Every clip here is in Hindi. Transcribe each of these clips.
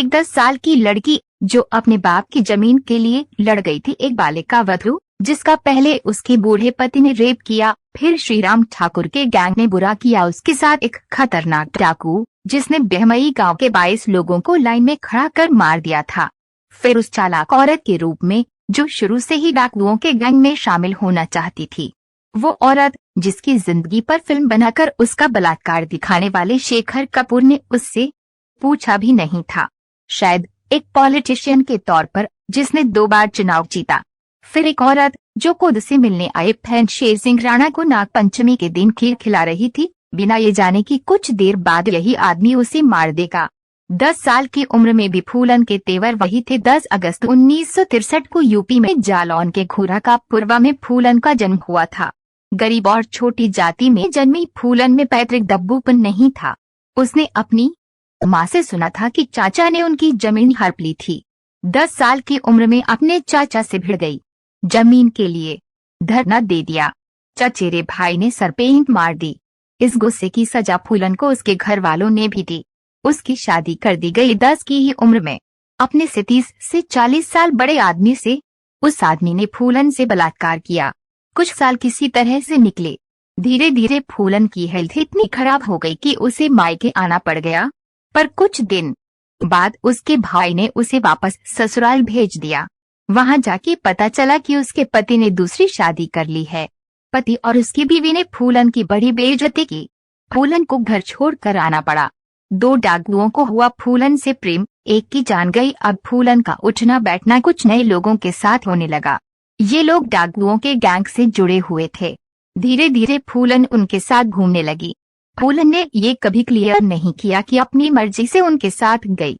एक 10 साल की लड़की जो अपने बाप की जमीन के लिए लड़ गई थी, एक बालिका वधू जिसका पहले उसके बूढ़े पति ने रेप किया, फिर श्रीराम ठाकुर के गैंग ने बुरा किया उसके साथ, एक खतरनाक डाकू जिसने बेहमई गांव के 22 लोगों को लाइन में खड़ा कर मार दिया था, फिर उस चालाक औरत के रूप में जो शुरू से ही डाकुओं के गैंग में शामिल होना चाहती थी, वो औरत जिसकी जिंदगी पर फिल्म बनाकर उसका बलात्कार दिखाने वाले शेखर कपूर ने उससे पूछा भी नहीं था, शायद एक पॉलिटिशियन के तौर पर जिसने 2 बार चुनाव जीता, फिर एक औरत जो खुद से मिलने आए फैन शेर सिंह राणा को नागपंचमी के दिन खीर खिला रही थी, बिना ये जाने कि कुछ देर बाद यही आदमी उसे मार देगा। 10 साल की उम्र में भी फूलन के तेवर वही थे। 10 अगस्त 1963 को यूपी में जालौन के घोरा का पुरवा में फूलन का जन्म हुआ था। गरीब और छोटी जाति में जन्मी फूलन में पैतृक दब्बूपन नहीं था। उसने अपनी माँ से सुना था कि चाचा ने उनकी जमीन हड़प ली थी। 10 साल की उम्र में अपने चाचा से भिड़ गई, जमीन के लिए धरना दे दिया। चचेरे भाई ने सर पे ईंट मार दी। इस गुस्से की सजा फूलन को उसके घर वालों ने भी दी। उसकी शादी कर दी गई 10 की ही उम्र में अपने से 30 से 40 साल बड़े आदमी से। उस आदमी ने फूलन से बलात्कार किया। कुछ साल किसी तरह से निकले। धीरे धीरे फूलन की हेल्थ इतनी खराब हो गई कि उसे मायके आना पड़ गया, पर कुछ दिन बाद उसके भाई ने उसे वापस ससुराल भेज दिया। वहां जाके पता चला कि उसके पति ने दूसरी शादी कर ली है। पति और उसकी बीवी ने फूलन की बड़ी बेइज्जती की। फूलन को घर छोड़कर आना पड़ा। 2 डाकुओं को हुआ फूलन से प्रेम, एक की जान गई। अब फूलन का उठना बैठना कुछ नए लोगों के साथ होने लगा। ये लोग डाकुओं के गैंग से जुड़े हुए थे। धीरे धीरे फूलन उनके साथ घूमने लगी। फूलन ने ये कभी क्लियर नहीं किया कि अपनी मर्जी से उनके साथ गई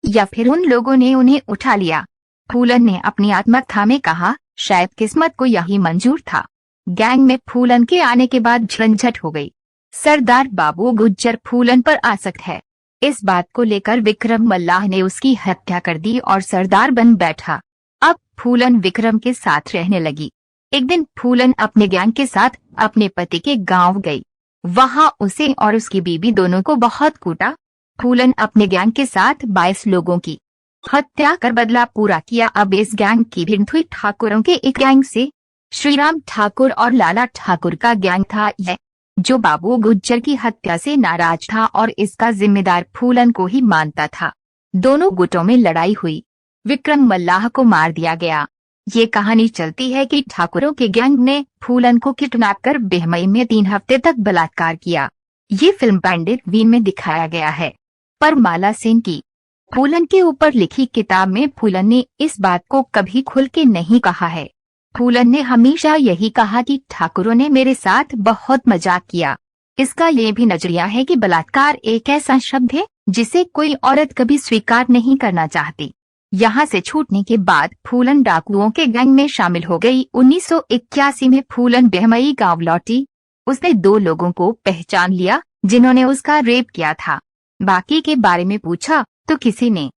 या फिर उन लोगों ने उन्हें उठा लिया। फूलन ने अपनी आत्मकथा में कहा, शायद किस्मत को यही मंजूर था। गैंग में फूलन के आने के बाद झंझट हो गई। सरदार बाबू गुज्जर फूलन पर आसक्त है। इस बात को लेकर विक्रम मल्लाह ने उसकी हत्या कर दी और सरदार बन बैठा। अब फूलन विक्रम के साथ रहने लगी। एक दिन फूलन अपने गैंग के साथ अपने पति के गांव गई। वहां उसे और उसकी बीवी दोनों को बहुत कूटा। फूलन अपने गैंग के साथ 22 लोगों की हत्या कर बदला पूरा किया। अब इस गैंग की भिड़ हुई ठाकुरों के एक गैंग से। श्रीराम ठाकुर और लाला ठाकुर का गैंग था यह, जो बाबू गुज्जर की हत्या से नाराज था और इसका जिम्मेदार फूलन को ही मानता था। दोनों गुटों में लड़ाई हुई। विक्रम मल्लाह को मार दिया गया। ये कहानी चलती है कि ठाकुरों के गैंग ने फूलन को किडनैप कर बेहमई में 3 हफ्ते तक बलात्कार किया। ये फिल्म बैंडिट क्वीन में दिखाया गया है। पर माला सेन की फूलन के ऊपर लिखी किताब में फूलन ने इस बात को कभी खुल के नहीं कहा है। फूलन ने हमेशा यही कहा कि ठाकुरों ने मेरे साथ बहुत मजाक किया। इसका ये भी नजरिया है कि बलात्कार एक ऐसा शब्द है जिसे कोई औरत कभी स्वीकार नहीं करना चाहती। यहाँ से छूटने के बाद फूलन डाकुओं के गैंग में शामिल हो गई। 1981 में फूलन बेहमई गांव लौटी। उसने 2 लोगों को पहचान लिया जिन्होंने उसका रेप किया था। बाकी के बारे में पूछा तो किसी ने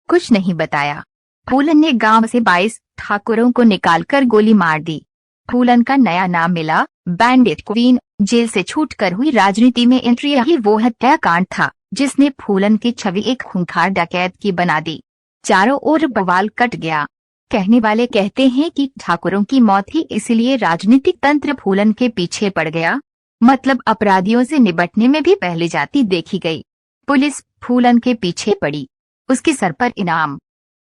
कुछ नहीं बताया। फूलन ने गांव से 22 ठाकुरों को निकालकर गोली मार दी। फूलन का नया नाम मिला बैंडिट क्वीन। जेल से छूटकर हुई राजनीति में एंट्री। यही वो हत्याकांड था जिसने फूलन की छवि एक खूंखार डकैत की बना दी। चारों ओर बवाल कट गया। कहने वाले कहते हैं कि ठाकुरों की मौत ही इसलिए राजनीतिक तंत्र फूलन के पीछे पड़ गया। मतलब अपराधियों से निपटने में भी पहले जाति देखी गई। पुलिस फूलन के पीछे पड़ी। उसके सर पर इनाम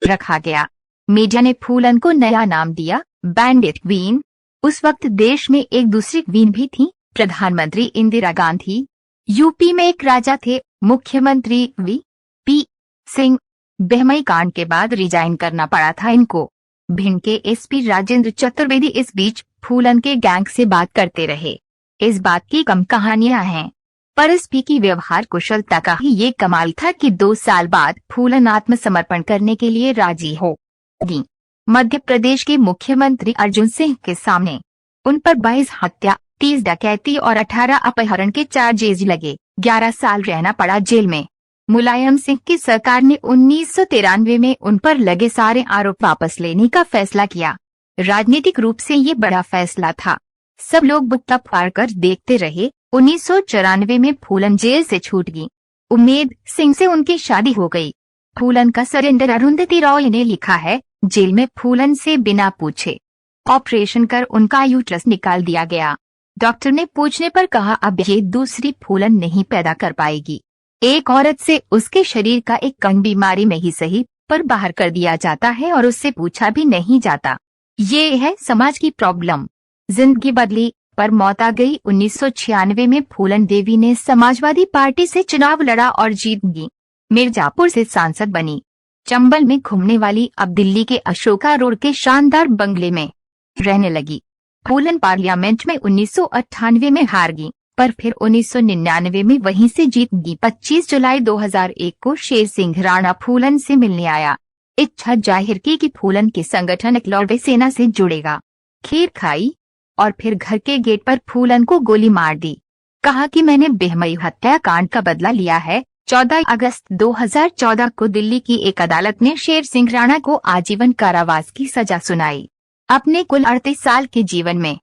रखा गया। मीडिया ने फूलन को नया नाम दिया बैंडिट क्वीन। उस वक्त देश में एक दूसरी क्वीन भी थी, प्रधानमंत्री इंदिरा गांधी। यूपी में एक राजा थे, मुख्यमंत्री वी.पी. सिंह। बेहमई कांड के बाद रिजाइन करना पड़ा था इनको। भिंड के एसपी राजेंद्र चतुर्वेदी इस बीच फूलन के गैंग से बात करते रहे। इस बात की कम कहानियां हैं, पर एसपी की व्यवहार कुशलता का ही ये कमाल था कि 2 साल बाद फूलन आत्मसमर्पण करने के लिए राजी हो गई। मध्य प्रदेश के मुख्यमंत्री अर्जुन सिंह के सामने उन पर 22 हत्या, 30 डकैती और 18 अपहरण के चार्जेज लगे। 11 साल रहना पड़ा जेल में। मुलायम सिंह की सरकार ने 1993 में उन पर लगे सारे आरोप वापस लेने का फैसला किया। राजनीतिक रूप से ये बड़ा फैसला था। सब लोग बुक्का फाड़ कर देखते रहे। 1994 में फूलन जेल से छूट गई। उम्मेद सिंह से उनकी शादी हो गई। फूलन का सरेंडर। अरुंधति रॉय ने लिखा है, जेल में फूलन से बिना पूछे ऑपरेशन कर उनका यूट्रस निकाल दिया गया। डॉक्टर ने पूछने पर कहा, अब ये दूसरी फूलन नहीं पैदा कर पाएगी। एक औरत से उसके शरीर का एक कण बीमारी में ही सही पर बाहर कर दिया जाता है और उससे पूछा भी नहीं जाता। ये है समाज की प्रॉब्लम। जिंदगी बदली पर मौत आ गई। 1996 में फूलन देवी ने समाजवादी पार्टी से चुनाव लड़ा और जीत गई। मिर्जापुर से सांसद बनी। चंबल में घूमने वाली अब दिल्ली के अशोका रोड के शानदार बंगले में रहने लगी। फूलन पार्लियामेंट में 1998 में हार गई, पर फिर 1999 में वहीं से जीत गई। 25 जुलाई 2001 को शेर सिंह राणा फूलन से मिलने आया। इच्छा जाहिर की कि फूलन के संगठन एकलौटे सेना से जुड़ेगा। खीर खाई और फिर घर के गेट पर फूलन को गोली मार दी। कहा कि मैंने बेहमई हत्याकांड का बदला लिया है। 14 अगस्त 2014 को दिल्ली की एक अदालत ने शेर सिंह राणा को आजीवन कारावास की सजा सुनाई। अपने कुल 38 साल के जीवन में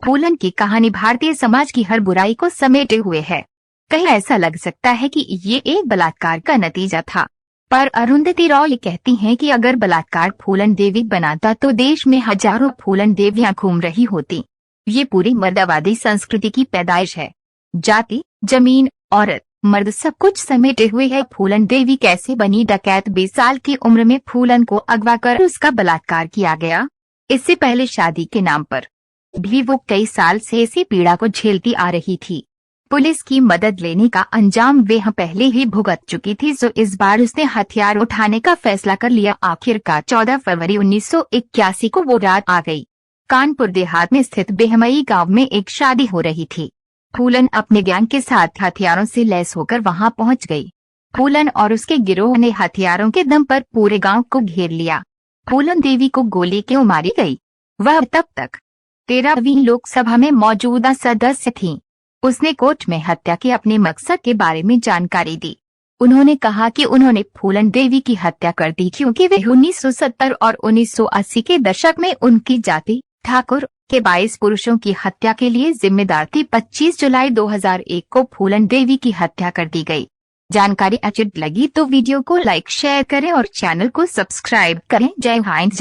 फूलन की कहानी भारतीय समाज की हर बुराई को समेटे हुए है। कहीं ऐसा लग सकता है कि ये एक बलात्कार का नतीजा था, पर अरुंधति रॉय कहती हैं कि अगर बलात्कार फूलन देवी बनाता तो देश में हजारों फूलन देवियां घूम रही होती। ये पूरी मर्दवादी संस्कृति की पैदाइश है। जाति, जमीन, औरत, मर्द सब कुछ समेटे हुए है। फूलन देवी कैसे बनी डकैत? 20 साल की उम्र में फूलन को अगवा कर उसका बलात्कार किया गया। इससे पहले शादी के नाम पर भी वो कई साल से इसी पीड़ा को झेलती आ रही थी। पुलिस की मदद लेने का अंजाम वह पहले ही भुगत चुकी थी, सो इस बार उसने हथियार उठाने का फैसला कर लिया। आखिरकार 14 फरवरी 1981 को वो रात आ गई। कानपुर देहात में स्थित बेहमई गांव में एक शादी हो रही थी। फूलन अपने गैंग के साथ हथियारों से लैस होकर वहां पहुंच गई। फूलन और उसके गिरोह ने हथियारों के दम पर पूरे गांव को घेर लिया। फूलन देवी को गोली क्यों मारी गई? वह तब तक 13वीं लोकसभा में मौजूदा सदस्य थी। उसने कोर्ट में हत्या के अपने मकसद के बारे में जानकारी दी। उन्होंने कहा कि उन्होंने फूलन देवी की हत्या कर दी क्योंकि वे 1970 और 1980 के दशक में उनकी जाति ठाकुर के 22 पुरुषों की हत्या के लिए जिम्मेदार थी। 25 जुलाई 2001 को फूलन देवी की हत्या कर दी गई। जानकारी अच्छी लगी तो वीडियो को लाइक शेयर करें और चैनल को सब्सक्राइब करें। जय हिंद।